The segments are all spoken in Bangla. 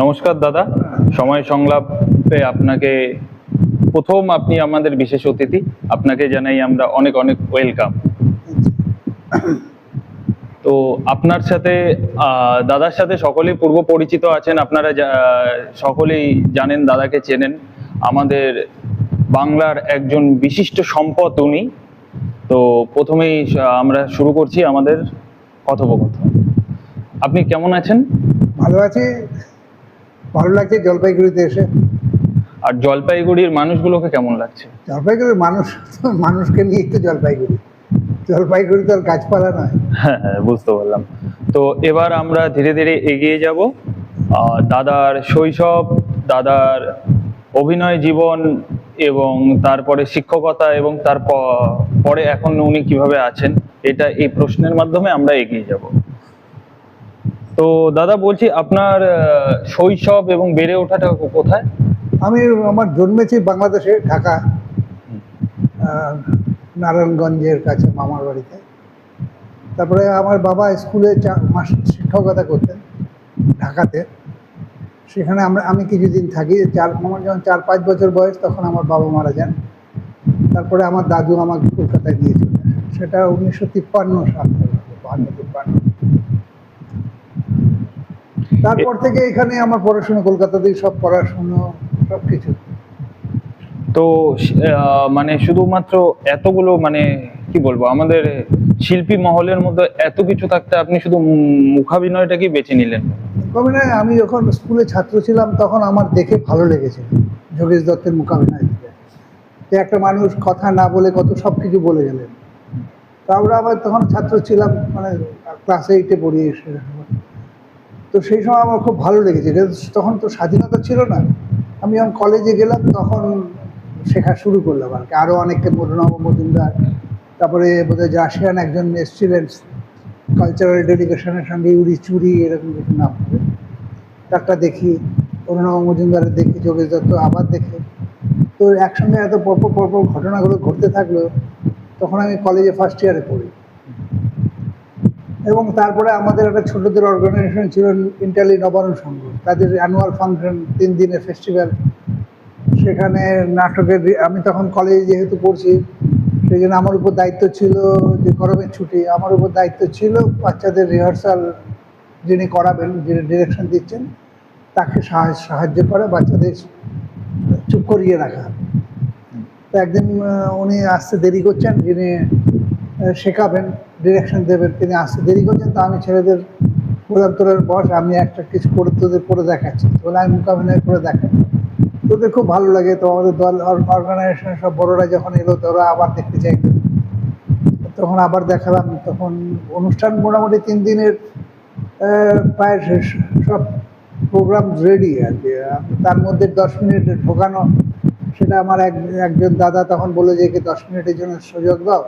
নমস্কার দাদা, সময় সংলাপে আপনাকে আপনি আমাদের বিশেষ অতিথি। আপনাকে জানাই আমরা অনেক অনেক ওয়েলকাম। তো আপনার সাথে দাদার সাথে সকলেই পূর্ব পরিচিত আছেন, আপনারা সকলেই জানেন, দাদাকে চেনেন। আমাদের বাংলার একজন বিশিষ্ট সম্পদ উনি। তো প্রথমেই আমরা শুরু করছি আমাদের কথোপকথন। আপনি কেমন আছেন? ভালো আছি, ভালো লাগছে জলপাইগুড়িতে এসে। আর জলপাইগুড়ির মানুষগুলোকে কেমন লাগছে? জলপাইগুড়ির মানুষকে নিয়েই তো জলপাইগুড়ি। জলপাইগুড়ি তো আর গাছপালা নয়। হ্যাঁ হ্যাঁ, বুঝতে পারলাম। তো এবার আমরা ধীরে ধীরে এগিয়ে যাব দাদার শৈশব, দাদার অভিনয় জীবন, এবং তারপরে শিক্ষকতা, এবং পরে এখন উনি কিভাবে আছেন, এই প্রশ্নের মাধ্যমে আমরা এগিয়ে যাব। তো দাদা বলছি, আপনার শৈশব এবং বেড়ে ওঠাটা কোথায়? আমার জন্মেছি বাংলাদেশে, ঢাকা, নারায়ণগঞ্জের কাছে মামার বাড়িতে। তারপরে আমার বাবা স্কুলে 4 মাস শিক্ষকতা করতেন ঢাকাতে। সেখানে আমি কিছুদিন থাকি। আমার যখন 4-5 বছর বয়স, তখন আমার বাবা মারা যান। তারপরে আমার দাদু আমাকে কলকাতায় নিয়ে চলে আসেন। সেটা 1953 সাল, 52-53। তারপর থেকে এখানে আমার পড়াশোনা, কলকাতাতেই সব পড়াশুনো, সব কিছু। তো মানে শুধুমাত্র এতগুলো, মানে কি বলবো, আমাদের শিল্পী মহলের মধ্যে এত কিছু থাকতে আপনি শুধু মুখাভিনয়টাকেই বেছে নিলেন? মুখাভিনয় আমি যখন স্কুলে ছাত্র ছিলাম, তখন আমার দেখে ভালো লেগেছিল যোগেশ দত্তের মুখাভিনয় থেকে, যে একটা মানুষ কথা না বলে কত সব কিছু বলে গেলেন। তো আমরা আবার তখন ছাত্র ছিলাম, মানে ক্লাস 8-এ পড়ি এসে। তো সেই সময় আমার খুব ভালো লেগেছে। তখন তো স্বাধীনতা ছিল না। আমি যখন কলেজে গেলাম, তখন শেখা শুরু করলাম আর কি। আরও অনেককে, অরুণাভ মজুমদার, তারপরে বোধহয় রাশিয়ান একজন এসেছিলেন কালচারাল ডেলিগেশনের সঙ্গে, ইউরি চুরি, এরকম কিছু নাম হবে। তারটা দেখি, অরুণাভ মজুমদারের দেখি, যোগেশ দত্ত আবার দেখি। তো একসঙ্গে এত পরপর ঘটনাগুলো ঘটতে থাকলো। তখন আমি কলেজে ফার্স্ট ইয়ারে পড়ি। এবং তারপরে আমাদের একটা ছোটদের অর্গানাইজেশন ছিল, ইন্টালি নবায়ন সংঘ। তাদের অ্যানুয়াল ফাংশন, 3 দিনের ফেস্টিভ্যাল। সেখানে নাটকের, আমি তখন কলেজে যেহেতু পড়ছি, সেই জন্য আমার উপর দায়িত্ব ছিল, যে গরমের ছুটি, আমার উপর দায়িত্ব ছিল বাচ্চাদের রিহার্সাল যিনি করাবেন, যিনি ডিরেকশন দিচ্ছেন, তাকে সাহায্য করে বাচ্চাদের চুপ করিয়ে রাখা। তো একদিন উনি আসতে দেরি করছেন, যিনি শেখাবেন, ডিরেকশন দেবেন, তিনি আসতে দেরি করছেন। তো আমি ছেলেদের বললাম, তোরা বস, আমি একটা কিছু করে তোদের করে দেখাচ্ছি। বলে আমি মুখাভিনয় করে দেখাচ্ছি, তোদের খুব ভালো লাগে। তো আমাদের দল, অর্গানাইজেশনের সব বড়রা যখন এলো, তোরা আবার দেখতে চাইতো, তখন আবার দেখালাম। তখন অনুষ্ঠান মোটামুটি 3 দিনের প্রায় সব প্রোগ্রাম রেডি আর কি। তার মধ্যে 10 মিনিট ঢোকানো, সেটা আমার একজন দাদা তখন বলে যে, 10 মিনিটের জন্য সুযোগ দাও,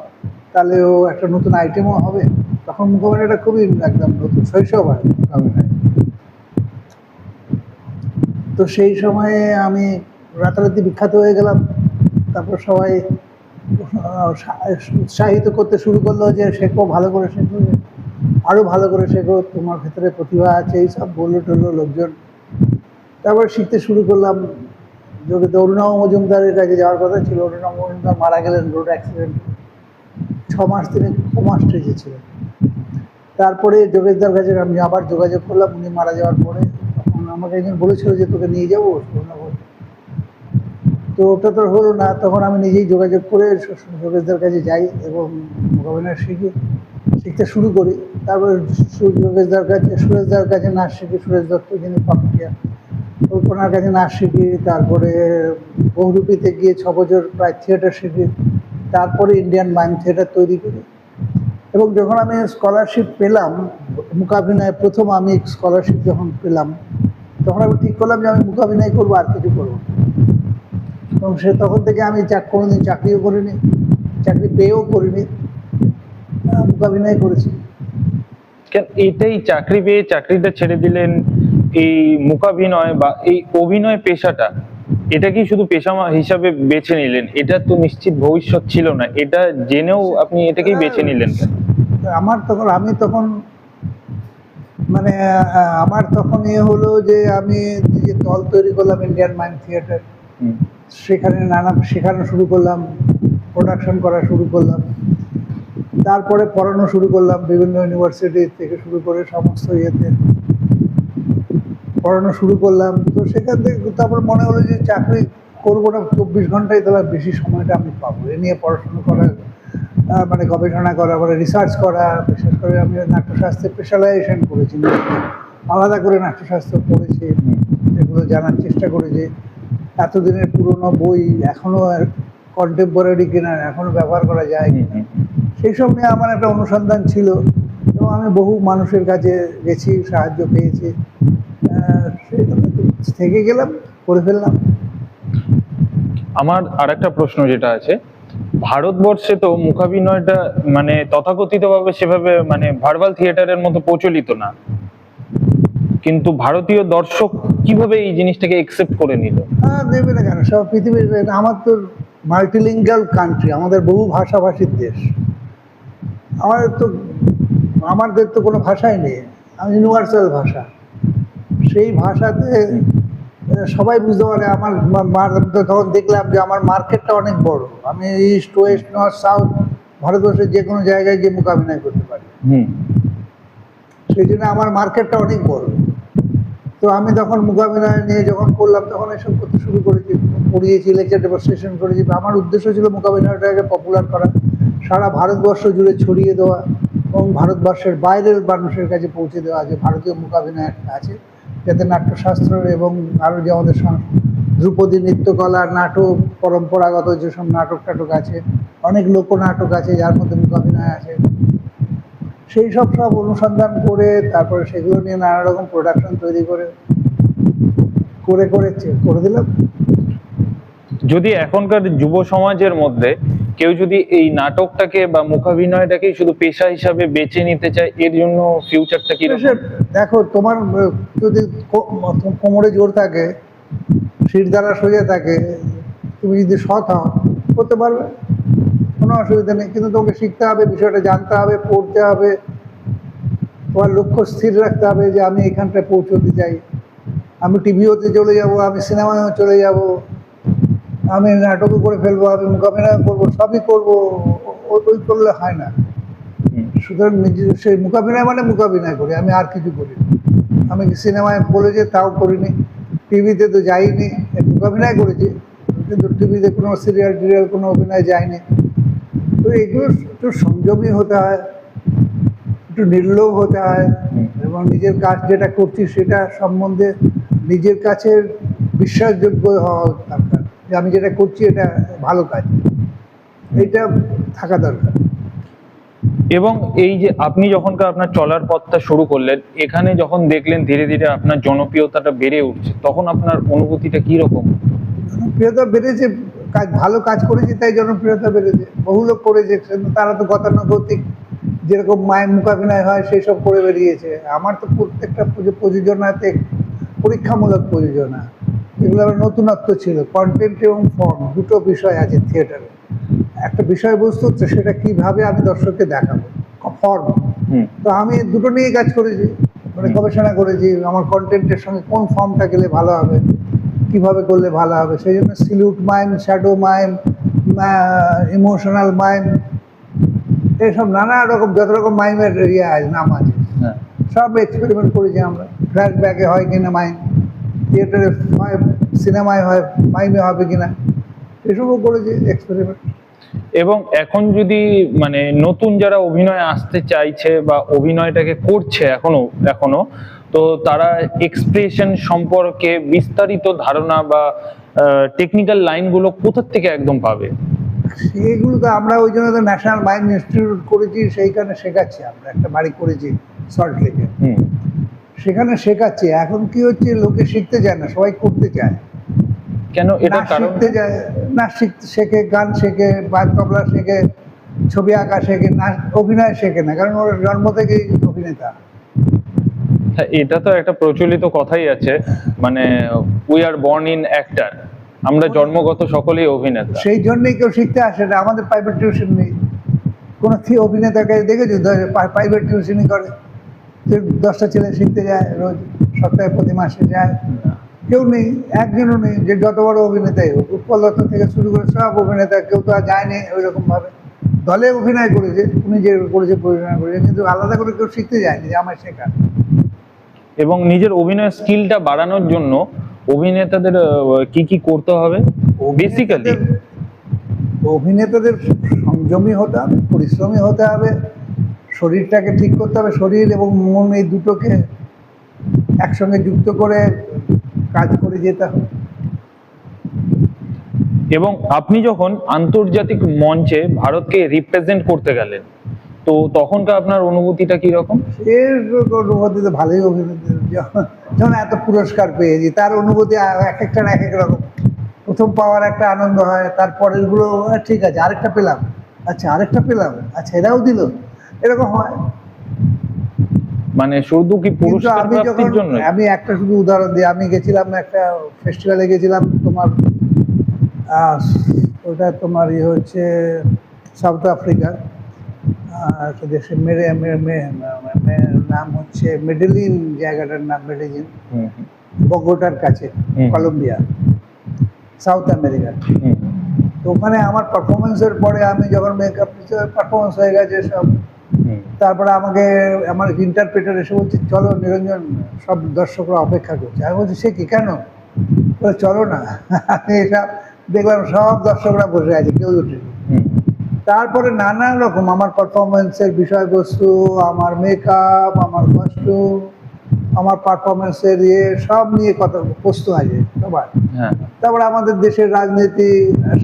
তাহলে ও একটা নতুন আইটেমও হবে। তখন মুখাভিনয়টা খুবই একদম নতুন, শৈশব আর মুখাভিনয়। তো সেই সময়ে আমি রাতারাতি বিখ্যাত হয়ে গেলাম। তারপর সবাই উৎসাহিত করতে শুরু করলো যে, শেখো, ভালো করে শেখো, আরও ভালো করে শেখো, তোমার ভেতরে প্রতিভা আছে, এইসব বললো টললো লোকজন। তারপর শিখতে শুরু করলাম। অরুণাভ মজুমদারের কাছে যাওয়ার কথা ছিল। অরুণাভ মজুমদার মারা গেলেন রোড অ্যাক্সিডেন্ট। 6 মাস তিনি কোমা স্টেজে ছিলেন। তারপরে যোগেশদার কাছে আমি আবার যোগাযোগ করলাম, উনি মারা যাওয়ার পরে। তখন আমাকে একজন বলেছিল যে, তোকে নিয়ে যাবো। তো ওটা তো হলো না। তখন আমি নিজেই যোগাযোগ করে যোগেশদার কাছে যাই এবং মুখাভিনয় শিখতে শুরু করি। তারপরে যোগেশদার কাছে, সুরেশদার কাছে নাচ শিখি, সুরেশ দত্ত, যিনি পাপিয়া, ওনার কাছে নাচ শিখি। তারপরে বহুরূপীতে গিয়ে 6 বছর প্রায় থিয়েটার শিখি। তারপরে ইন্ডিয়ান মাইম থিয়েটার তৈরি করি। এবং যখন আমি স্কলারশিপ পেলাম মুখাভিনয়, প্রথম আমি স্কলারশিপ যখন পেলাম, তখন আমি ঠিক করলাম যে আমি মুখাভিনয় করবো, আর কিছু করবো। এবং তখন থেকে আমি কোনোদিন চাকরিও করিনি, চাকরি পেয়েও করিনি, মুখাভিনয় করেছি। কেন এটাই চাকরি পেয়ে চাকরিটা ছেড়ে দিলেন? এই মুখাভিনয় বা এই অভিনয় পেশাটা, এটা কি শুধু পেশা হিসাবে বেছে নিলেন? এটা তো নিশ্চিত ভবিষ্যৎ ছিল না, এটা জেনেও আপনি এটাকেই বেছে নিলেন? আমি তখন মানে আমার তখন হলো যে আমি নিজে দল তৈরি করলাম ইন্ডিয়ান মাইম থিয়েটার, হুম, সেখানে নানা শেখানো শুরু করলাম, প্রোডাকশন করা শুরু করলাম, তারপরে পড়ানো শুরু করলাম বিভিন্ন ইউনিভার্সিটি থেকে শুরু করে সমস্ত ইয়েতে পড়ানো শুরু করলাম। তো সেখান থেকে তারপর মনে হলো যে চাকরি করবো না, 24 ঘন্টায় তাহলে বেশি সময়টা আমি পাবো এ নিয়ে পড়াশোনা করা, মানে গবেষণা করা, মানে রিসার্চ করা। বিশেষ করে আমি নাট্যশাস্ত্রে স্পেশালাইজেশন করেছি, আলাদা করে নাট্যশাস্ত্র পড়েছি, হুম, এগুলো জানার চেষ্টা করেছি। এতদিনের পুরনো বই এখনও কন্টেম্পোরারি কিনা, এখনও ব্যবহার করা যায় হুম, কিনা, হুম, সেই সব নিয়ে আমার একটা অনুসন্ধান ছিল এবং আমি বহু মানুষের কাছে গেছি, সাহায্য পেয়েছি। সেই জন্য তো থেকে গেলাম, করে ফেললাম। আমার আরেকটা প্রশ্ন যেটা আছে, ভারতবর্ষে তো মূকাভিনয়টা মানে তথাকথিতভাবে সেভাবে মানে ভার্বাল থিয়েটারের মতো প্রচলিত না, কিন্তু ভারতীয় দর্শক কিভাবে এই জিনিসটাকে একসেপ্ট করে নিল? হ্যাঁ, দেবে না কেন, সব পৃথিবীর আমার তো মাল্টিলিঙ্গাল কান্ট্রি, আমাদের বহু ভাষাভাষীর দেশ। আমাদের তো আমাদের তো কোনো ভাষাই নেই, ইউনিভার্সাল ভাষা। সেই ভাষাতে সবাই বুঝতে পারে। আমার তখন দেখলাম যে আমার মার্কেটটা অনেক বড়, আমি ইস্ট ওয়েস্ট নর্থ সাউথ ভারতবর্ষের যে কোনো জায়গায় গিয়ে মোকাবিনয় করতে পারি। হুম, সেই জন্য আমার মার্কেটটা অনেক বড়। তো আমি তখন মোকাবিনয় নিয়ে যখন করলাম তখন এসব করতে শুরু করেছি, পড়িয়েছি, লেকচার ডেমনস্ট্রেশন করেছি। আমার উদ্দেশ্য ছিল মোকাবিনয়টাকে পপুলার করা, সারা ভারতবর্ষ জুড়ে ছড়িয়ে দেওয়া এবং ভারতবর্ষের বাইরের মানুষের কাছে পৌঁছে দেওয়া যে ভারতীয় মোকাবিনয় একটা আছে, যাতে নাট্যশাস্ত্র এবং আরও যে আমাদের ধ্রুপদী নৃত্যকলা, নাটক, পরম্পরাগত যেসব নাটক টাটক আছে, অনেক লোকনাটক আছে যার মধ্যে মোকাবিনয় আছে, সেই সব অনুসন্ধান করে তারপরে সেগুলো নিয়ে নানা রকম প্রোডাকশন তৈরি করে করে করে করে দিলাম। যদি এখনকার যুব সমাজের মধ্যে কেউ যদি এই নাটকটাকে বা মূকাভিনয়টাকে শুধু পেশা হিসাবে বেছে নিতে চায়, এর জন্য ফিউচারটা কি রকম? দেখো, তোমার যদি কোমরে জোর থাকে, শির দ্বারা সোজা থাকে, তুমি যদি সৎ হও করতে পারবে, কোনো অসুবিধা নেই। কিন্তু তোমাকে শিখতে হবে, বিষয়টা জানতে হবে, পড়তে হবে, তোমার লক্ষ্য স্থির রাখতে হবে যে আমি এখানটায় পৌঁছতে চাই, আমি টিভিওতে চলে যাব, আমি সিনেমায়ও চলে যাব, আমি নাটকও করে ফেলবো, আমি মোকাবিলা করবো, সবই করবো। ওই করলে হয় না। সুতরাং নিজের সেই মোকাবিনয় মানে মোকাবিনয় করি, আমি আর কিছু করি না। আমি সিনেমায় বলেছি তাও করিনি, টিভিতে তো যাইনি, মোকাবিনয় করেছি কিন্তু টিভিতে কোনো সিরিয়াল টিরিয়াল কোনো অভিনয় যায়নি। তো এগুলো একটু সংযমী হতে হয়, একটু নির্লোভ হতে হয় এবং নিজের কাজ যেটা করছি সেটা সম্বন্ধে নিজের কাছে বিশ্বাসযোগ্য হওয়া দরকার যে আমি যেটা করছি এটা ভালো কাজ, এটা থাকা দরকার। এবং এই যে আপনি যখনকার আপনার চলার পথটা শুরু করলেন, এখানে যখন দেখলেন ধীরে ধীরে আপনার জনপ্রিয়তাটা বেড়ে উঠছে, তখন আপনার অনুভূতিটা কি রকম? জনপ্রিয়তা বেড়েছে, কাজ ভালো কাজ করেছি তাই জনপ্রিয়তা বেড়েছে। বহু লোক করেছে কিন্তু তারা তো গতানুগতিক যেরকম মায়ের মোকাবিনয় হয় সেই সব করে বেরিয়েছে। আমার তো প্রত্যেকটা প্রযোজনাতে পরীক্ষামূলক প্রযোজনা, এগুলো আবার নতুনত্ব ছিল। কন্টেন্ট এবং ফর্ম দুটো বিষয় আছে থিয়েটারে। একটা বিষয়বস্তু হচ্ছে সেটা কিভাবে আমি দর্শককে দেখাবো, ফর্ম। তো আমি দুটো নিয়ে কাজ করেছি, মানে গবেষণা করেছি আমার কন্টেন্টের সঙ্গে কোন ফর্মটা গেলে ভালো হবে, কিভাবে করলে ভালো হবে। সেই জন্য silhouette mime, shadow mime, emotional mime, এইসব নানা রকম যত রকম মাইমের নাম আছে সব এক্সপেরিমেন্ট করেছি আমরা। ফ্ল্যাশব্যাকে হয় কিনা মাইম, থিয়েটারে হয়, সিনেমায় হয়, মাইমে হবে কিনা, এসবও করেছি এক্সপেরিমেন্ট। এবং এখন যদি মানে নতুন যারা অভিনয় আসতে চাইছে বা অভিনয়টাকে করছে এখনো তো তারা এক্সপ্রেশন সম্পর্কে বিস্তারিত ধারণা বা টেকনিক্যাল লাইনগুলো কোথা থেকে একদম পাবে? সেইগুলো তো আমরা ওই জন্য তো ন্যাশনাল মাইম ইনস্টিটিউট করেছি, সেইখানে শেখাচ্ছি। আমরা একটা বাড়ি করেছি সল্ট লেকে, সেখানে শেখাচ্ছি। এখন কি হচ্ছে, লোকে শিখতে চায় না, সবাই করতে চায়। কেন এটা কারণ? শিখতে যায়, নাচ শিখতে শেখে, গান শেখে, বাদ তবলা শেখে, ছবি আঁকা শেখে, নাচ অভিনয় শেখে না, কারণ ওর জন্ম থেকেই অভিনেতা। হ্যাঁ, এটা তো একটা প্রচলিত কথাই আছে, মানে we are born in actor, আমরা জন্মগত সকলেই অভিনেতা। সেই জন্যই কেউ শিখতে আসে না। আমাদের প্রাইভেট টিউশন নেই। কোনো অভিনেতাকে দেখেছো প্রাইভেট টিউশনই করে? 10টা ছেলে শিখতে যায় রোজ, সপ্তাহে প্রতি মাসে যায়। কেউ নেই, একজনও নেই যে যত বড় অভিনেতাই হোক, উৎপল দত্ত থেকে শুরু করে সব অভিনেতা, কেউ তো আর যায়নি ওই রকম ভাবে। দলে অভিনয় করেছে, উনি যে করেছে পরিচালনা করেছে, কিন্তু আলাদা করে কেউ শিখতে যায়নি যে আমার শেখা। এবং নিজের অভিনয় স্কিলটা বাড়ানোর জন্য অভিনেতাদের কি কি করতে হবে বেসিক্যালি? অভিনেতাদের সংযমী হতে হবে, পরিশ্রমী হতে হবে, শরীরটাকে ঠিক করতে হবে, শরীর এবং মন এই দুটোকে একসঙ্গে যুক্ত করে কাজ করে যেতে হবে। এবং আপনি যখন আন্তর্জাতিক মঞ্চে ভারতকে রিপ্রেজেন্ট করতে গেলেন, তো তখনকার আপনার অনুভূতিটা কি রকম? এর অনুভূতি তো ভালোই, অভিনেতা যখন এত পুরস্কার পেয়েছি তার অনুভূতি এক একটার এক এক রকম। প্রথম পাওয়ার একটা আনন্দ হয়, তারপরের গুলো ঠিক আছে আরেকটা পেলাম, আচ্ছা আরেকটা পেলাম, আচ্ছা এরাও দিল, এরকম হয়। মানে শুধু কি কিন্তু পুরস্কার আমি যখন, প্রাপ্তির জন্য? আমি একটা শুধু উদাহরণ দিই, আমি গেছিলাম একটা ফেস্টিভ্যালে গেছিলাম, তোমার ওটা তোমার ইয়ে হচ্ছে সাউথ আফ্রিকার একটা দেশে, নাম হচ্ছে মেডেলিন, জায়গাটার নাম মেডেলিন, বগোটার কাছে, কলম্বিয়া, সাউথ আমেরিকা। তো ওখানে আমার পারফরমেন্সের পরে আমি যখন মেকআপ পারফরমেন্স হয়ে গেছে সব, তারপরে আমাকে আমার ইন্টারপ্রেটার এসে বলছে চলো নিরঞ্জন, সব দর্শকরা অপেক্ষা করছে। আমি বলছি সে কি, কেন? বলে চলো না। আমি এটা দেখলাম সব দর্শকরা বসে আছে, কেউ উঠেনি। তারপরে নানা রকম আমার পারফরমেন্সের বিষয়বস্তু, আমার মেকআপ, আমার কস্টিউম, আমার পারফরমেন্সের ইয়ে সব নিয়ে কথা প্রশ্ন আছে সবার। তারপরে আমাদের দেশের রাজনীতি,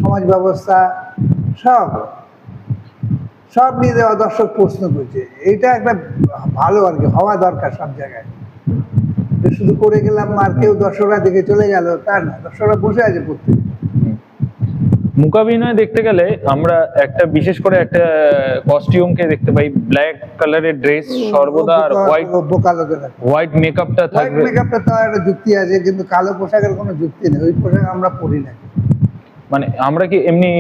সমাজ ব্যবস্থা, সব সব নিয়ে দেওয়া দর্শক প্রশ্ন করছে। এইটা একটা ভালো আর কি, হওয়া দরকার সব জায়গায়। শুধু করে গেলাম আর কেউ দর্শকরা দেখে চলে গেল তা না, দর্শকরা বসে আছে প্রত্যেকে। মূকাভিনয় দেখতে গেলে আমরা একটা বিশেষ করে একটা কস্টিউমকে দেখতে পাই, ব্ল্যাক কালারের ড্রেস সর্বদা, আর হোয়াইট মেকআপটা থাকবে। মেকআপটা তো একটা যুক্তি আছে, কিন্তু কালো পোশাকের কোনো যুক্তি নেই, ওই পোশাক আমরা পরি না। মানে আমরা কি এমনি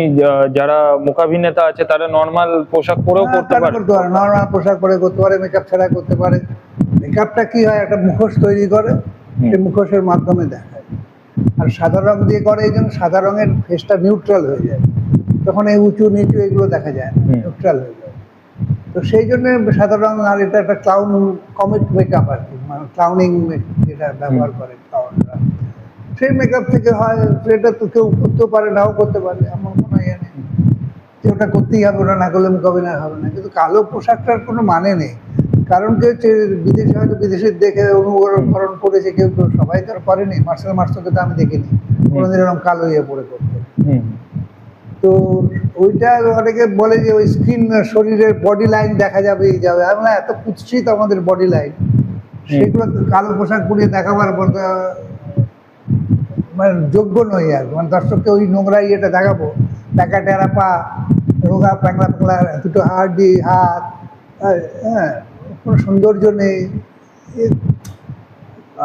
যারা মূকাভিনেতা আছে তারা নর্মাল পোশাক পরেও করতে পারে? নর্মাল পোশাক পরে করতে পারে, মেকআপ ছাড়া করতে পারে। মেকআপটা কি হয়, একটা মুখোশ তৈরি করে, সেই মুখোশের মাধ্যমে দেখায়। আর সাদা রং দিয়ে করে, এই জন্য সাদা রঙের ফেসটা নিউট্রাল হয়ে যায়, তখন এই উঁচু নিচু এগুলো দেখা যায় না, নিউট্রাল হয়ে যায়। তো সেই জন্য সাদা রং। আর এটা একটা ক্লাউন কমিক মেকআপ আর কি, মানে ক্লাউনিং যেটা ব্যবহার করে ক্লাউনরা, সেই মেকআপ থেকে হয়। সেটা তো কেউ করতেও পারে, নাও করতে পারে, এমন কোনো ইয়ে নেই যে ওটা করতেই হবে, ওটা না করলে মোকাবিলা হবে না। কিন্তু কালো পোশাকটার কোনো মানে নেই, কারণ কেউ বিদেশে হয়তো বিদেশে দেখে অনুকরণ করেছে, কেউ তো সবাই তো আর করেনি। মার্শাল আর্টসকে তো আমি দেখিনি কোনোদিন এরকম কালো ইয়ে পরে করতে। তো ওইটা অনেকে বলে যে ওই স্কিন, শরীরের বডি লাইন দেখা যাবে, এই যাবে। আমরা এত কুৎসিত আমাদের বডি লাইন, সেগুলো কালো পোশাক পরিয়ে দেখাবার মানে যোগ্য নই আর। মানে দর্শককে ওই নোংরা ইয়েটা দেখাবো, টাকা টেরা পা, রোগা প্যাংলা প্যাংলা দুটো হাড্ডি হাত, হ্যাঁ, কোনো সৌন্দর্য নেই।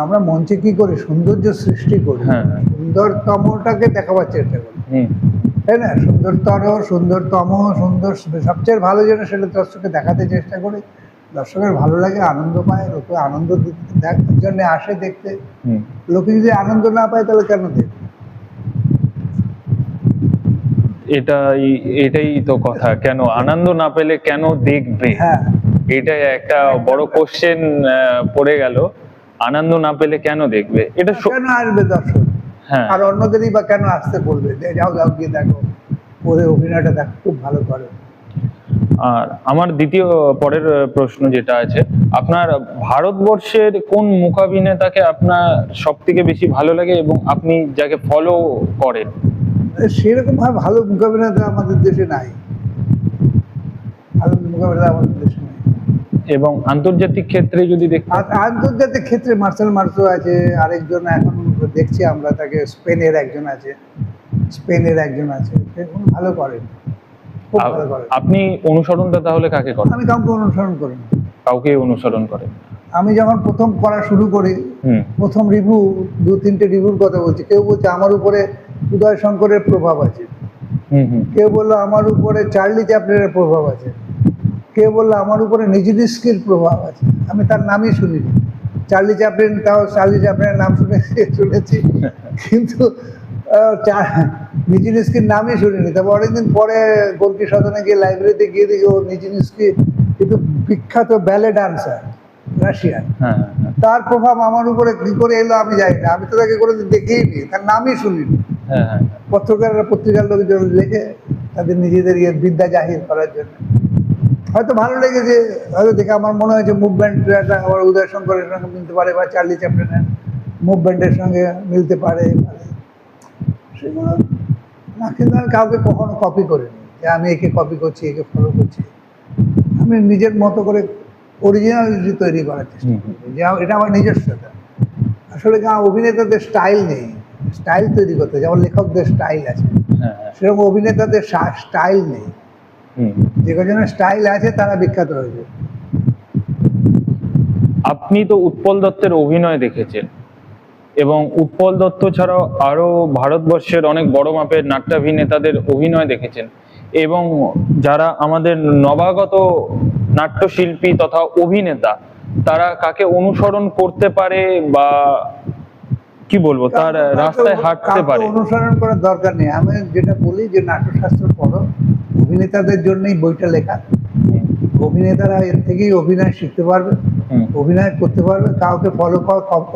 আমরা মঞ্চে কি করি, সৌন্দর্য সৃষ্টি করি, সুন্দরতমটাকে দেখাবার চেষ্টা করি, তাই না? সুন্দরতম, সুন্দর, সবচেয়ে ভালো যেটা সেটা দর্শককে দেখাতে চেষ্টা করি। দর্শকের ভালো লাগে, আনন্দ পায়, লোকে আনন্দ দেখার জন্য আসে দেখতে। লোকে যদি আনন্দ না পায় তাহলে কেন দেখবে? এটাই তো কথা, কেন আনন্দ না পেলে কেন দেখবে? হ্যাঁ, এটাই একটা বড় কোশ্চেন পড়ে গেল। আনন্দ না পেলে কেন দেখবে? এটা কেন আসবে দর্শক? হ্যাঁ, আর অন্যদেরই বা কেন আসতে বলবে? যাও যাও গিয়ে দেখো, ওরে অভিনয়টা দেখো, খুব ভালো করে। আর আমার দ্বিতীয় পরের প্রশ্ন যেটা আছে, আপনার ভারতবর্ষের কোন মূকাভিনেতাকে আপনার সব থেকে বেশি ভালো লাগে এবং আপনি যাকে ফলো করেন? সেরকম ভাবে ভালো মূকাভিনেতা আমাদের দেশে নাই, ভালো মূকাভিনেতা আমাদের দেশে নাই। এবং আন্তর্জাতিক ক্ষেত্রে যদি দেখি, আন্তর্জাতিক ক্ষেত্রে মার্শাল মার্সো আছে, আরেকজন এখন দেখছি আমরা তাকে, স্পেনের একজন আছে, ভালো করেন, খুব ভালো করেন। আপনি অনুসরণটা তাহলে কাকে করেন? আমি কাউকে অনুসরণ করি না। কাউকে অনুসরণ করেন? আমি যখন প্রথম করা শুরু করি, প্রথম রিভিউ, 2-3টে রিভিউর কথা বলছি। কেউ বলছে আমার উপরে উদয় শঙ্করের প্রভাব আছে, কেউ বললো আমার উপরে চার্লি চ্যাপলিনের প্রভাব আছে, কে বললো আমার উপরে নিজিনিস্কির প্রভাব আছে, আমি তার নামই শুনিনি। চার্লি চ্যাপলিন, তাও চার্লি চ্যাপলিনের নাম শুনেছি, কিন্তু নিজিনিস্কির নামই শুনিনি। তারপর অনেকদিন পরে গোর্কি সদনে গিয়ে লাইব্রেরিতে গিয়ে দেখি ও নিজিনিস্কি কিন্তু বিখ্যাত ব্যালে ডান্সার রাশিয়ান। হ্যাঁ, হ্যাঁ, তার প্রভাব আমার উপরে কি করে এলো আমি জানি না, আমি তো তাকে কোনোদিন দেখিনি, তার নামই শুনিনি। হ্যাঁ, হ্যাঁ, পত্রিকার লোকজন লিখে তাদের নিজেদের বিদ্যা জাহির করার জন্য হয়তো ভালো লেগেছে, হয়তো দেখে আমার মনে হয়েছে মুভমেন্টটা আবার উদয় শঙ্করের সঙ্গে মিলতে পারে বা চার্লি চ্যাপলিনের মুভমেন্টের সঙ্গে মিলতে পারে। সেগুলো না, কিন্তু আমি কাউকে কখনো কপি করিনি যে আমি একে কপি করছি, একে ফলো করছি। আমি নিজের মতো করে অরিজিনালিটি তৈরি করার চেষ্টা করি, যে এটা আমার নিজস্বতা। আসলে অভিনেতাদের স্টাইল নেই, স্টাইল তৈরি করতে, যেমন লেখকদের স্টাইল আছে, হ্যাঁ, হ্যাঁ, সেরকম অভিনেতাদের স্টাইল নেই। যে কজনের স্টাইল আছে তারা বিখ্যাত হয়েছে। আপনি তো উৎপল দত্তের অভিনয় দেখেছেন, এবং উৎপল দত্ত ছাড়াও আরো ভারতবর্ষের অনেক বড় মাপের নাট্যাভিনেতাদের অভিনয় দেখেছেন, এবং যারা আমাদের নবাগত নাট্যশিল্পী তথা অভিনেতা, তারা কাকে অনুসরণ করতে পারে বা কি বলবো, তার রাস্তায় হাঁটতে পারে? অনুসরণ করার দরকার নেই। আমি যেটা বলি যে নাট্যশাস্ত্র পড়ো, অভিনেতাদের জন্যই বইটা লেখা। অভিনেতারা এর থেকেই অভিনয় শিখতে পারবে, অভিনয় করতে পারবে। কাউকে ফলো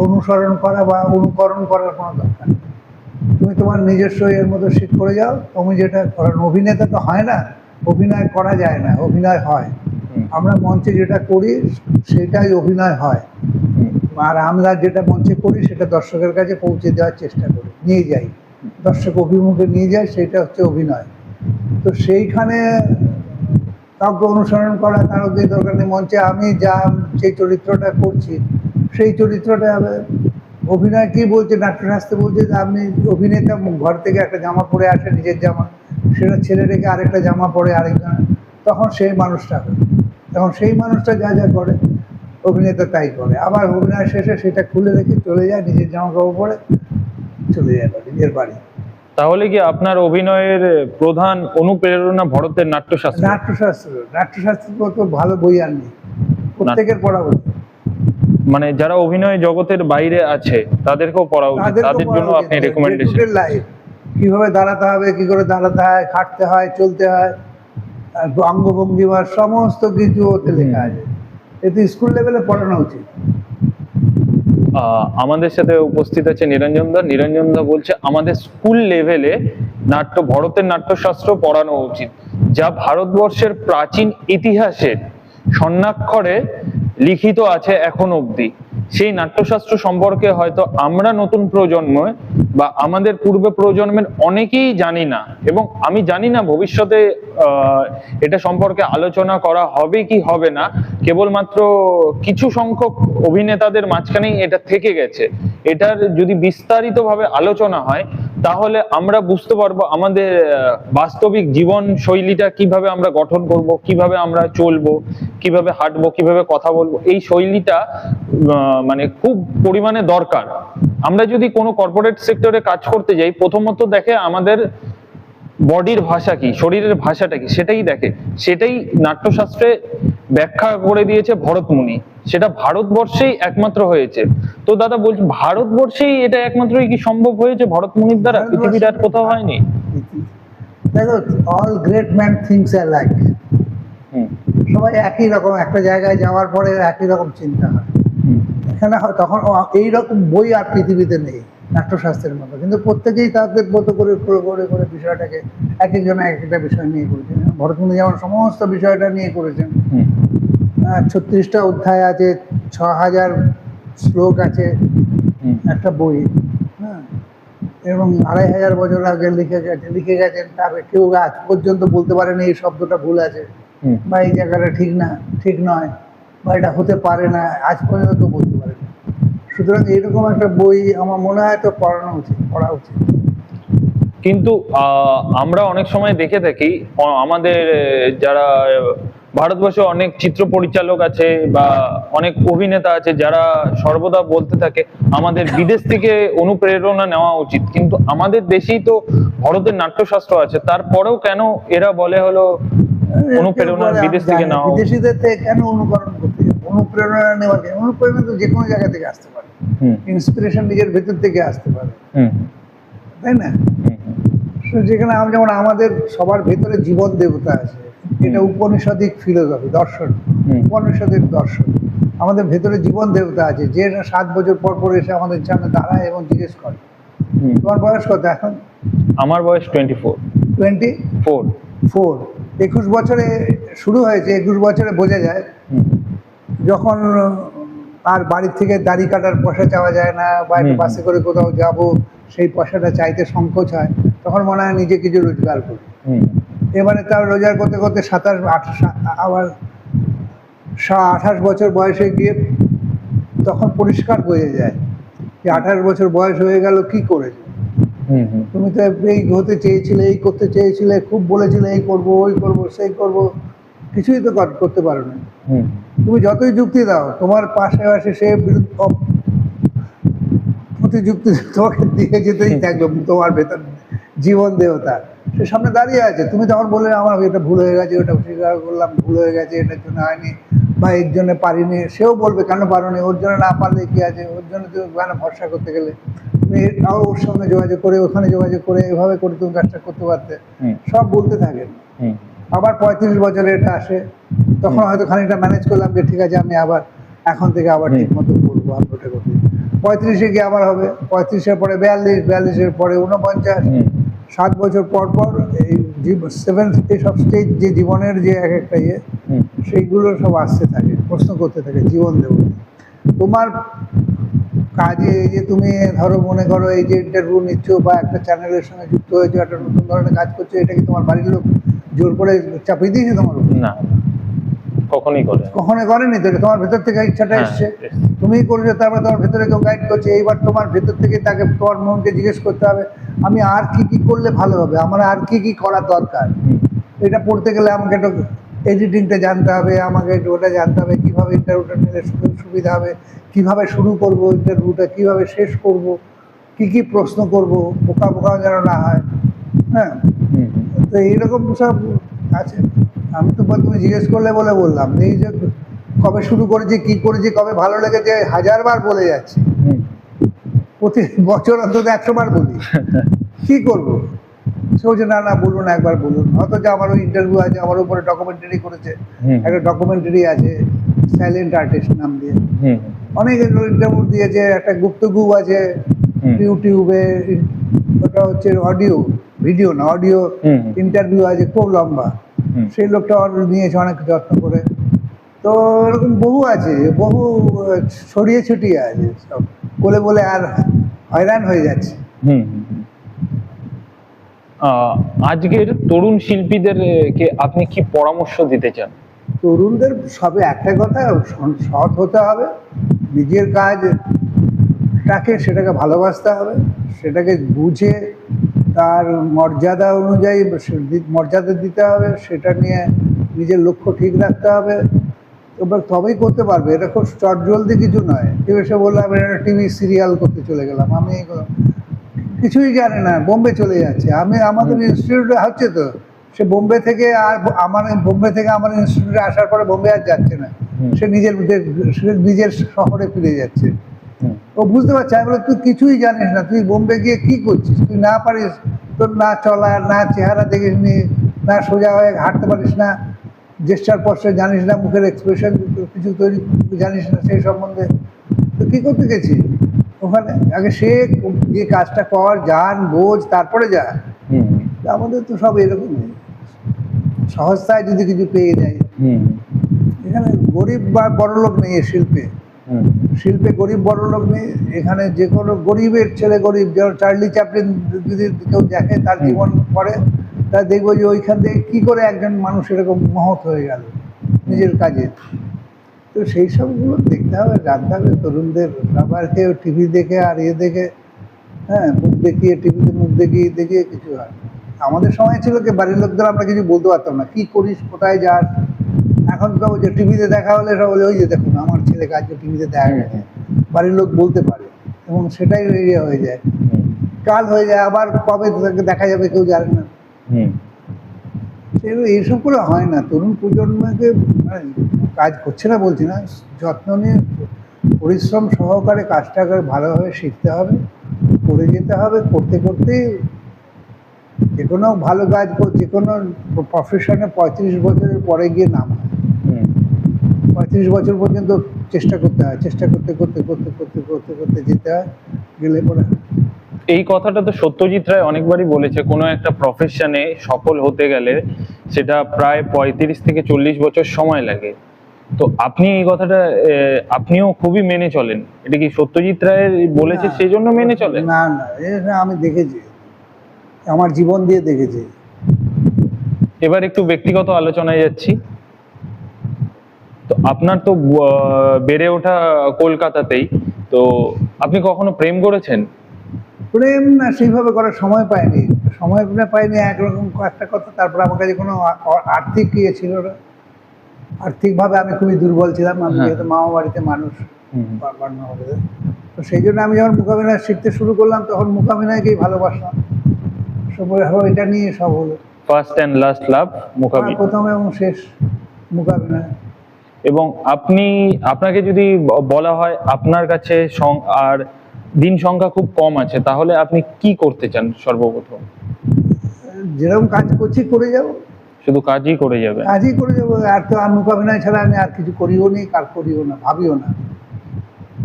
অনুসরণ করা বা অনুকরণ করার কোনো দরকার নেই। তুমি তোমার নিজস্ব এর মতো শিখ করে যাও। তুমি যেটা করেন, অভিনেতা তো হয় না, অভিনয় করা যায় না, অভিনয় হয়। আমরা মঞ্চে যেটা করি সেটাই অভিনয় হয়, আর আমরা যেটা মঞ্চে করি সেটা দর্শকের কাছে পৌঁছে দেওয়ার চেষ্টা করি, নিয়ে যাই, দর্শক অভিমুখে নিয়ে যাই, সেটা হচ্ছে অভিনয়। তো সেইখানে কাউকে অনুসরণ করা কারো যে দরকার নেই। মঞ্চে আমি যে চরিত্রটা করছি সেই চরিত্রটা অভিনয় কি বলছে, নাট্যশাস্ত্রে বলছে যে আপনি অভিনেতা ঘর থেকে একটা জামা পরে আসে, নিজের জামা, সেটা ছেলে রেখে আরেকটা জামা পরে আরেকজন, তখন সেই মানুষটা হয়। তখন সেই মানুষটা যা যা করে অভিনেতা তাই করে। আবার অভিনয় শেষে সেটা খুলে রেখে চলে যায়, নিজের জামা কাপড় পরে চলে যায় নিজের বাড়ি। তাহলে কি আপনার অভিনয়ের প্রধান অনুপ্রেরণা ভারতের নাট্যশাস্ত্র? নাট্যশাস্ত্র তো ভালো বই আর নেই, প্রত্যেকের পড়া উচিত। মানে যারা অভিনয় জগতের বাইরে আছে তাদেরকেও পড়া উচিত, তাদের জন্য আপনি রেকমেন্ডেশন? লাইফ কিভাবে দাঁড়াতে হবে, কি করে দাঁড়াতে হয়, খাটতে হয়, চলতে হয়, অঙ্গভঙ্গিমার সমস্ত কিছু ওতে লেখা আছে। এতে স্কুল লেভেলে পড়ানো উচিত। আমাদের সাথে উপস্থিত আছে নিরঞ্জন দা। নিরঞ্জন দা বলছে আমাদের স্কুল লেভেলে ভারতের নাট্যশাস্ত্র পড়ানো উচিত, যা ভারতবর্ষের প্রাচীন ইতিহাসের স্বর্ণাক্ষরে লিখিত আছে এখন অবধি। সেই নাট্যশাস্ত্র সম্পর্কে হয়তো আমরা নতুন প্রজন্ম বা আমাদের পূর্বে প্রজন্মের অনেকেই জানি না, এবং আমি জানি না ভবিষ্যতে এটা সম্পর্কে আলোচনা করা হবে কি হবে না। কেবলমাত্র কিছু সংখ্যক অভিনেতাদের মাঝখানেই এটা থেকে গেছে। এটার যদি বিস্তারিতভাবে আলোচনা হয় তাহলে আমরা বুঝতে পারবো আমাদের বাস্তবিক জীবন শৈলীটা কিভাবে আমরা গঠন করব, কিভাবে আমরা চলবো, কিভাবে হাঁটবো, কিভাবে কথা বলবো। এই শৈলীটা মানে খুব পরিমাণে দরকার। আমরা যদি কোনো কর্পোরেট সেক্টরে কাজ করতে যাই, প্রথমত দেখে আমাদের বডির ভাষা কি, শরীরের ভাষাটা কি, সেটাই দেখে। সেটাই নাট্যশাস্ত্রে ব্যাখ্যা করে দিয়েছে ভরতমুনি। সেটা ভারতবর্ষেই একমাত্র হয়েছে। তো দাদা বলছি, ভারতবর্ষেই এটা একমাত্রই কি সম্ভব হয়েছে ভরতমুনির দ্বারা? পৃথিবীর আর কোথাও হয়নি? দেখো, all great man things alike. সবাই একই রকম, একটা জায়গায় যাওয়ার পরে একই রকম চিন্তা হয়। এখানে তখন এইরকম বই আর পৃথিবীতে নেই নাট্যশাস্ত্রের মতো, কিন্তু প্রত্যেকেই তাদের মতো করে করে করে বিষয়টাকে এক একজন এক একটা বিষয় নিয়ে করেছেন। ভরতমুনি যেমন সমস্ত বিষয়টা নিয়ে করেছেন। 36টা অধ্যায় আছে, 6000 শ্লোক আছে একটা বই। হ্যাঁ, এবং 2500 বছর আগে লিখে গেছেন। তারপরে কেউ আজ পর্যন্ত বলতে পারেনি এই শব্দটা ভুল আছে, বা এই জায়গাটা ঠিক নয়, বা এটা হতে পারে না, আজ পর্যন্ত বলতে পারে না। সুতরাং এইরকম একটা বই আমার মনে হয় তো পড়া উচিত। কিন্তু আমরা অনেক সময় দেখে থাকি আমাদের যারা ভারতবর্ষে অনেক চিত্র পরিচালক আছে বা অনেক অভিনেতা আছে যারা সর্বদা বলতে থাকে আমাদের বিদেশ থেকে অনুপ্রেরণা নেওয়া উচিত, কিন্তু আমাদের দেশেই তো ভারতের নাট্যশাস্ত্র আছে। তারপরেও কেন এরা বলে হলো অনুপ্রেরণা আমি বিদেশ জানি থেকে না, নাও? বিদেশিদের থেকে কেন অনুকরণ করতে যাবো? অনুপ্রেরণা নেওয়ার কেন? অনুপ্রেরণা তো যে কোনো জায়গা থেকে আসতে পারে, হুম ইন্সপিরেশন নিজের ভেতর থেকে আসতে পারে, হুম তাই না? হুম হুম So, যেখানে যেমন আমাদের সবার ভেতরে জীবন দেবতা আছে, এটা উপনিষদিক ফিলোসফি, দর্শন, হুম। উপনিষদের দর্শন। আমাদের ভেতরে জীবন দেবতা আছে, যে 7 বছর পর পর এসে আমাদের সামনে দাঁড়ায় এবং জিজ্ঞেস করে, হুম। তোমার বয়স কত এখন? আমার বয়স 24। 24। 21 বছরে শুরু হয়েছে, 21 বছরে বোঝা যায়, হুম যখন আর বাড়ির থেকে দাড়ি কাটার পয়সা চাওয়া যায় না, বা একটু হুম। বাসে করে কোথাও যাব, সেই পয়সাটা চাইতে সংকোচ হয়, তখন মনে হয় নিজে কিছু রোজগার করি। হুম এবারে তার রোজগার করতে করতে 28 বছর বয়সে গিয়ে তখন পরিষ্কার বোঝা যায় যে 28 বছর বয়স হয়ে গেল, কি করেছে? হুম হুম তুমি তো এই হতে চেয়েছিলে, এই করতে চেয়েছিলে, খুব বলেছিলে এই করব, ওই করব, সেই করব, কিছুই তো করতে পারো না। হুম তুমি যতই যুক্তি দাও, তোমার পাশে পাশে সে প্রতিযুক্তি তোমাকে দিয়ে যেতেই থাকবে। তোমার ভেতর জীবন দেবতা সে সামনে দাঁড়িয়ে আছে, তুমি তখন বললে আমার এটা ভুল হয়ে গেছে, ওটা স্বীকার করলাম ভুল হয়ে গেছে, এটার জন্য হয়নি বা এর জন্য পারিনি। সেও বলবে কেন পারোনি, ওর জন্য না পারলে কি আছে, ওর জন্য তুমি কেন ভরসা করতে গেলে, তুমি তাও ওর সঙ্গে যোগাযোগ করে, ওখানে যোগাযোগ করে, এভাবে করে তুমি কাজটা করতে পারতে। হুম সব বলতে থাকেন। হুম আবার 35 বছরে এটা আসে, তখন হয়তো খানিকটা ম্যানেজ করলাম যে ঠিক আছে, আমি আবার এখন থেকে আবার ঠিক মতো করবো, আমি ওটা করবো। 35-এ গিয়ে আবার হবে, 35-এর পরে 42, 42-এর পরে 49, হুম 7 বছর পর পর এই এইসব স্টেজ, যে জীবনের যে এক একটা হুম সেইগুলো সব আসতে থাকে, প্রশ্ন করতে থাকে জীবন দেব। তোমার কাজে এই যে তুমি ধরো মনে করো এই যে ইন্টারভিউ নিচ্ছ বা একটা চ্যানেলের সঙ্গে যুক্ত হয়েছো, একটা নতুন ধরনের কাজ করছো, এটা কি তোমার বাড়ির লোক জোর করে চাপিয়ে দিয়েছে তোমার উপর? না, কখনোই করে না। কখনো করেনি তো, তোমার ভেতর থেকে ইচ্ছাটা হ্যাঁ, এসছে, এসছে। তুমিই করেছো, তারপরে তোমার ভেতরে কেউ গাইড করছে। এইবার তোমার ভেতর থেকে তাকে, তোমার মনকে জিজ্ঞেস করতে হবে, আমি আর কি কি করলে ভালো হবে, আমার আর কি কি করা দরকার। হুম এটা পড়তে গেলে আমাকে একটু এডিটিংটা জানতে হবে, আমাকে একটু ওটা জানতে হবে, কীভাবে ইন্টারভিউটা নিলে সুবিধা হবে, কীভাবে শুরু করব ইন্টারভিউটা, কীভাবে শেষ করব, কি কি প্রশ্ন করব, বোকা বোকা যেন না হয়। হ্যাঁ, হুম হুম তো এইরকম সব আছে। আমি তো তুমি জিজ্ঞেস করলে বলে বললাম, এই যে কবে শুরু করেছি, কি করেছি, কবে ভালো লেগেছে, 1000 বার বলে যাচ্ছি, হুম প্রতি বছর অন্তত 100 বার বলি। কি করব? সে বলছে না না বলুন, একবার বলুন। অথচ আমার ওই ইন্টারভিউ আছে, আমার উপরে ডকুমেন্টারি করেছে, হুম একটা ডকুমেন্টারি আছে সাইলেন্ট আর্টিস্ট নাম দিয়ে, হুম অনেক ইন্টারভিউ দিয়েছে, একটা গুপ্তগুপ আছে হুম ইউটিউবে, ওটা হচ্ছে অডিও, ভিডিও না, অডিও হুম ইন্টারভিউ আছে, খুব লম্বা। হুম সেই লোকটা নিয়েছে অনেক যত্ন করে। তো এরকম বহু আছে, বহু ছড়িয়ে ছিটিয়ে আছে সব, বলে বলে আর হয়রান হয়ে যাচ্ছে। হুম হুম। আজকের তরুণ শিল্পীদের কে আপনি কি পরামর্শ দিতে চান? তরুণদের সবে একটা কথা, সৎ হতে হবে, নিজের কাজটাকে সেটাকে ভালোবাসতে হবে, সেটাকে বুঝে তার মর্যাদা অনুযায়ী মর্যাদা দিতে হবে, সেটা নিয়ে নিজের লক্ষ্য ঠিক রাখতে হবে, এবার তবেই করতে পারবে। এটা খুব চটজলদি কিছু নয়। কেউ এসে বললো আমি একটা টিভি সিরিয়াল করতে চলে গেলাম, আমি কিছুই জানে না, বোম্বে চলে যাচ্ছে। আমাদের ইনস্টিটিউটে হচ্ছে তো, সে বোম্বে থেকে আর বোম্বে থেকে আমার ইনস্টিটিউটে আসার পরে বোম্বে আর যাচ্ছে না, সে নিজের শহরে ফিরে যাচ্ছে। হুম ও বুঝতে পারছে, আমি বলে তুই কিছুই জানিস না, তুই বোম্বে গিয়ে কি করছিস, তুই না পারিস, তোর না চলা, না চেহারা দেখিস নি, না সোজা হয়ে হাঁটতে পারিস না, জেস্টার পশ্চার জানিস না, মুখের এক্সপ্রেশন কিছু তৈরি জানিস না, সেই সম্বন্ধে তো কী করতে গেছিস ওখানে? আগে সে যে কাজটা কর, জান, বোঝ, তারপরে যা। হুম আমাদের তো সব এরকমই, সহজতায় যদি কিছু পেয়ে যায়। হুম এখানে গরিব বা বড়লোক নেই এ শিল্পে, হুম শিল্পে গরিব বড়লোক নেই। এখানে যে কোনো গরিবের ছেলে গরিব, যেমন চার্লি চ্যাপলিন যদি কেউ দেখে তার জীবন পড়ে, তা দেখবো যে ওইখান থেকে কী করে একজন মানুষ এরকম মহৎ হয়ে গেল নিজের কাজে। তো সেই সবগুলো দেখতে হবে, জানতে হবে তরুণদের। আবার কেউ টিভি দেখে আর দেখে, হ্যাঁ, মুখ দেখিয়ে, টিভিতে মুখ দেখিয়ে দেখিয়ে কিছু হয় না। আমাদের সময় ছিল কি, বাড়ির লোকদের আমরা কিছু বলতে পারতাম না, কি করিস, কোথায় যাস। এখন তো যে টিভিতে দেখা হলে সব বলে ওই যে দেখুন আমার ছেলে কাজ টিভিতে দেখা গেছে, বাড়ির লোক বলতে পারে, এবং সেটাই ইয়ে হয়ে যায়, কাল হয়ে যায়, আবার কবে তাকে দেখা যাবে কেউ জানে না। হুম এইসব করে হয় না। তরুণ প্রজন্মকে মানে কাজ করছে না বলছি না, যত্ন নিয়ে পরিশ্রম সহকারে কাজটাকে ভালোভাবে শিখতে হবে, করে যেতে হবে, করতে করতে যে কোনো ভালো কাজ যে কোনো প্রফেশনে 35 বছরের পরে গিয়ে নাম হয়। হুম। 35 বছর পর্যন্ত চেষ্টা করতে হয়, চেষ্টা করতে করতে করতে করতে করতে করতে যেতে হয়, গেলে পরে এই কথাটা তো সত্যজিৎ রায় অনেকবারই বলেছে, কোনো একটা প্রফেশনে সফল হতে গেলে সেটা প্রায় 35 থেকে 40 বছর সময় লাগে। তো আপনি এই কথাটা আপনিও খুবই মেনে চলেন, এটা কি সত্যজিৎ রায় বলেছে না, সেই জন্য মেনে চলেন? না না, এটা আমি দেখেছি, আমার জীবন দিয়ে দেখেছি। এবার একটু ব্যক্তিগত আলোচনায় যাচ্ছি। তো আপনার তো বেড়ে ওঠা কলকাতাতেই, তো আপনি কখনো প্রেম করেছেন? প্রেম না, সেইভাবে করার সময় পাইনি, সময় পাইনি একরকম একটা কথা। তারপর আমার কাছে কোনো আর্থিক ইয়ে ছিল না, আর্থিকভাবে আমি খুবই দুর্বল ছিলাম। আমি হ্যাঁ। যেহেতু মামা বাড়িতে মানুষ, হুম। তো সেই জন্য আমি যখন মোকাবিলা শিখতে শুরু করলাম, তখন মোকাবিলাকেই ভালোবাসলাম, সব এটা নিয়ে সব হলো। ফার্স্ট অ্যান্ড লাস্ট লাভ মোকাবিলা। প্রথম এবং শেষ মোকাবিলা। এবং আপনাকে যদি বলা হয় আপনার কাছে আর দিন সংখ্যা খুব কম আছে, তাহলে আপনি কি করতে চান সর্বপ্রথম? যেরকম কাজ করছি করে যাব, শুধু কাজই করে যাবেন? কাজই করে যাবো। আর তো আর মোকাবিলা ছাড়া আমি আর কিছু করিও নি, কার করিও না, ভাবিও না।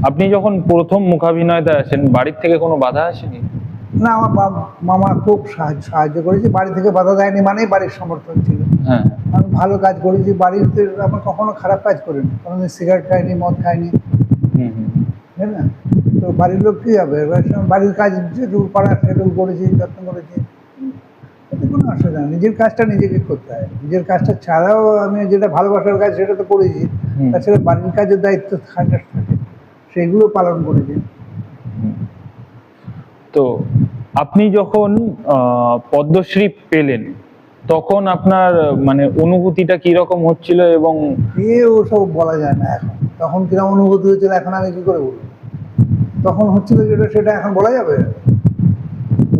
আপনি যখন প্রথম মুখাভিনয়তে আসেন, বাড়ির থেকে কোনো বাধা আসেনি? না, আমার মামা খুব সাহায্য করেছে, বাড়ি থেকে বাধা দেয়নি, মানেই বাড়ির সমর্থন ছিল। হ্যাঁ। আমি ভালো কাজ করেছি, বাড়িতে আমার কখনো খারাপ কাজ করিনি, কোনোদিন সিগারেট খাইনি, মদ খাইনি, হুম হুম। তাই না? তো বাড়ির লোক কী হবে, বাড়ির কাজ যেটুকু করার সেটুকু করেছি, যত্ন করেছি, এতে কোনো অসুবিধা নেই। নিজের কাজটা নিজেকে করতে হয়, নিজের কাজটা ছাড়াও আমি যেটা ভালোবাসার কাজ সেটা তো করেছি, হুম। তাছাড়া বাড়ির কাজের দায়িত্ব থাকে, সেইগুলো পালন করেছি। তো আপনি যখন পদ্মশ্রী পেলেন, তখন আপনার মানে অনুভূতিটা কি রকম হচ্ছিল? এবং ওসব বলা যায় না এখন, তখন কিরকম অনুভূতি হচ্ছিল এখন আমি কি করে বলবো, তখন হচ্ছিল যেটা সেটা এখন বলা যাবে?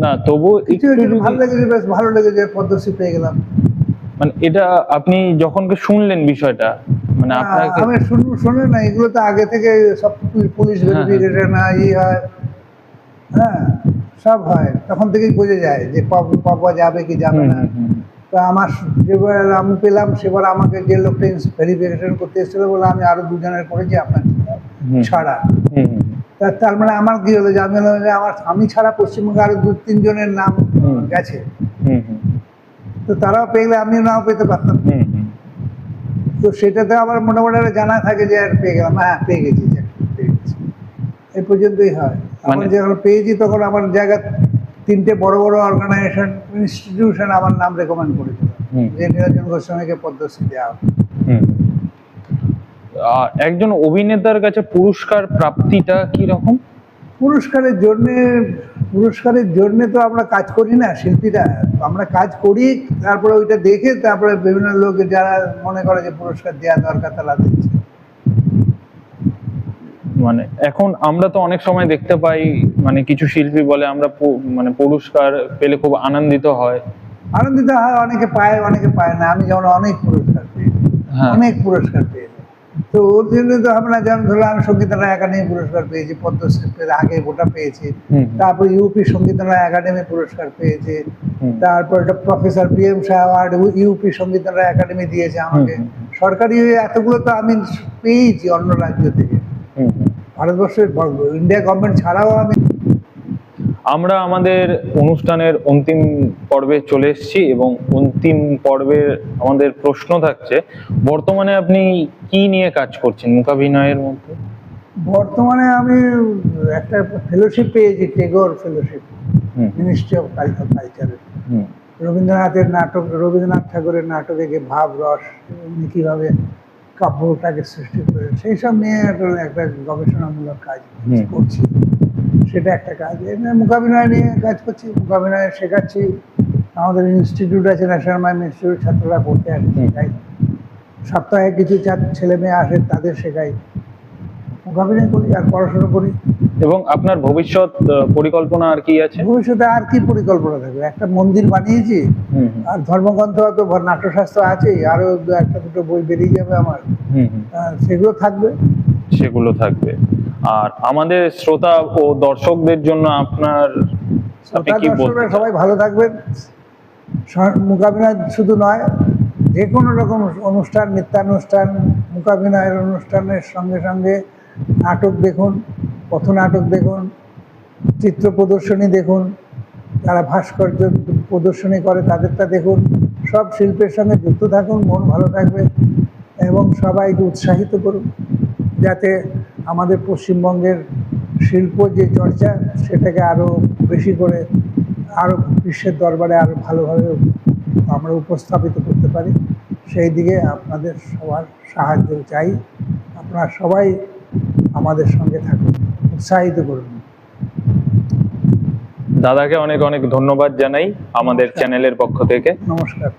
না, তবু কিছু একটু একটু যদি ভালো লেগেছে, বেশ ভালো লেগেছে, পদ্মশ্রী পেয়ে গেলাম। মানে এটা আপনি যখন শুনলেন বিষয়টা, মানে আপনাকে আমি শুনে না, এগুলো তো আগে থেকে সব পুলিশ হ্যাঁ, ভেরিফিকেশন হয়, হ্যাঁ, সব হয়, তখন থেকেই বোঝা যায় যে পাওয়া যাবে কি যাবে হুম না। হুম হুম তো আমার যেবার আমি পেলাম, সেবার আমাকে যে লোকটা ভেরিফিকেশন করতে এসেছিল বলে আমি আরো দুজনের করেছি আপনার হুম ছাড়া। হুম হুম তার মানে আমার কি হলো যে আমি ছাড়া পশ্চিমবঙ্গে আরো 2-3 জনের নাম গেছে, হুম হুম তো তারাও পেয়ে গেলে আমিও নাও পেতে পারতাম। হুম হুম। তো সেটাতে আমার মোটামুটি একটা জানা থাকে যে আর পেয়ে গেলাম, হ্যাঁ পেয়ে গেছি, পেয়ে গেছি, এই পর্যন্তই হয়। আমার যখন পেয়েছি তখন আমার জায়গা 3টে বড় বড় অর্গানাইজেশন, ইনস্টিটিউশন আমার নাম রেকমেন্ড করেছিল যে নীলাঞ্জন গোস্বামীকে পদ্মশ্রী দেওয়া হবে। হুম। একজন অভিনেতার কাছে পুরস্কার প্রাপ্তিটা কি রকম? পুরস্কারের জন্যে তো আমরা কাজ করি না শিল্পীরা, আমরা কাজ করি, তারপরে ওইটা দেখে তারপরে বিভিন্ন লোক যারা মনে করে যে পুরস্কার দেওয়া দরকার তারা দিচ্ছে। মানে এখন আমরা তো অনেক সময় দেখতে পাই, মানে কিছু শিল্পী বলে আমরা মানে পুরস্কার পেলে খুব আনন্দিত হয়। আনন্দিত হয়, অনেকে পায় অনেকে পায় না। আমি যেমন অনেক পুরস্কার পেয়েছি, হ্যাঁ। অনেক পুরস্কার পেয়েছি। তো ওর জন্য তো আমরা যেমন ধরো আমি সঙ্গীতনাট্য একাডেমি পুরস্কার পেয়েছি, পদ্মশ্রীর আগে ওটা পেয়েছি, তারপর ইউপি সঙ্গীতনাট্য একাডেমি পুরস্কার পেয়েছি, তারপর একটা professor PM Shah award UP Sangeet Natak academy দিয়েছে আমাকে। সরকারি এতগুলো তো আমি পেয়েছি অন্য রাজ্য থেকে, ভারতবর্ষের ইন্ডিয়া গভর্নমেন্ট ছাড়াও আমি। আমরা আমাদের অনুষ্ঠানের অন্তিম পর্বে চলে এসেছি এবং অন্তিম পর্বের আমাদের প্রশ্ন থাকছে, বর্তমানে আপনি কি নিয়ে কাজ করছেন মূকাভিনয়ের মধ্যে? বর্তমানে আমি একটা ফেলোশিপ পেয়েছি, টেগোর ফেলোশিপ, মিনিস্ট্রি অফ কালচারে। রবীন্দ্রনাথ ঠাকুরের নাটকে যে ভাব রস উনি কীভাবে কাব্যটাকে সৃষ্টি করে, সেই সব নিয়ে একটা গবেষণামূলক কাজ করছি, সেটা একটা কাজ। এমনি মূকাভিনয় নিয়ে কাজ করছি, মূকাভিনয় শেখাচ্ছি। আমাদের ইনস্টিটিউট আছে, ন্যাশনাল মাইম ইনস্টিটিউট, ছাত্ররা পড়তে আসে, শেখাই। সপ্তাহে কিছু ছেলে মেয়ে আসে, তাদের শেখাই। মূকাভিনয় করি আর পড়াশোনা করি। এবং আপনার ভবিষ্যৎ পরিকল্পনা আর কি আছে? ভবিষ্যতে আর কি পরিকল্পনা থাকবে, একটা মন্দির বানিয়েছি, হুম হুম, আর ধর্মগ্রন্থ তো নাট্যশাস্ত্র আছেই, আরো একটা দুটো বই বেরিয়ে যাবে আমার, হুম হুম, সেগুলো থাকবে। সেগুলো থাকবে। আর আমাদের শ্রোতা ও দর্শকদের জন্য আপনার আপনি শ্রোতা কি বলতে দর্শকরা চান? সবাই ভালো থাকবেন। মূকাভিনয় শুধু নয়, যে কোনো রকম অনুষ্ঠান, নৃত্যানুষ্ঠান, মূকাভিনয়ের অনুষ্ঠানের সঙ্গে সঙ্গে নাটক দেখুন, পথনাটক দেখুন, চিত্র প্রদর্শনী দেখুন, যারা ভাস্কর্য প্রদর্শনী করে তাদেরটা দেখুন। সব শিল্পের সঙ্গে যুক্ত থাকুন, মন ভালো থাকবে এবং সবাইকে উৎসাহিত করুন যাতে আমাদের পশ্চিমবঙ্গের শিল্প যে চর্চা সেটাকে আরও বেশি করে, আরও বিশ্বের দরবারে আরও ভালোভাবে আমরা উপস্থাপিত করতে পারি। সেই দিকে আপনাদের সবার সাহায্য চাই। আপনারা সবাই আমাদের সঙ্গে থাকুন, উৎসাহিত করুন। দাদাকে অনেক অনেক ধন্যবাদ জানাই আমাদের নমস্কার। চ্যানেলের পক্ষ থেকে। নমস্কার।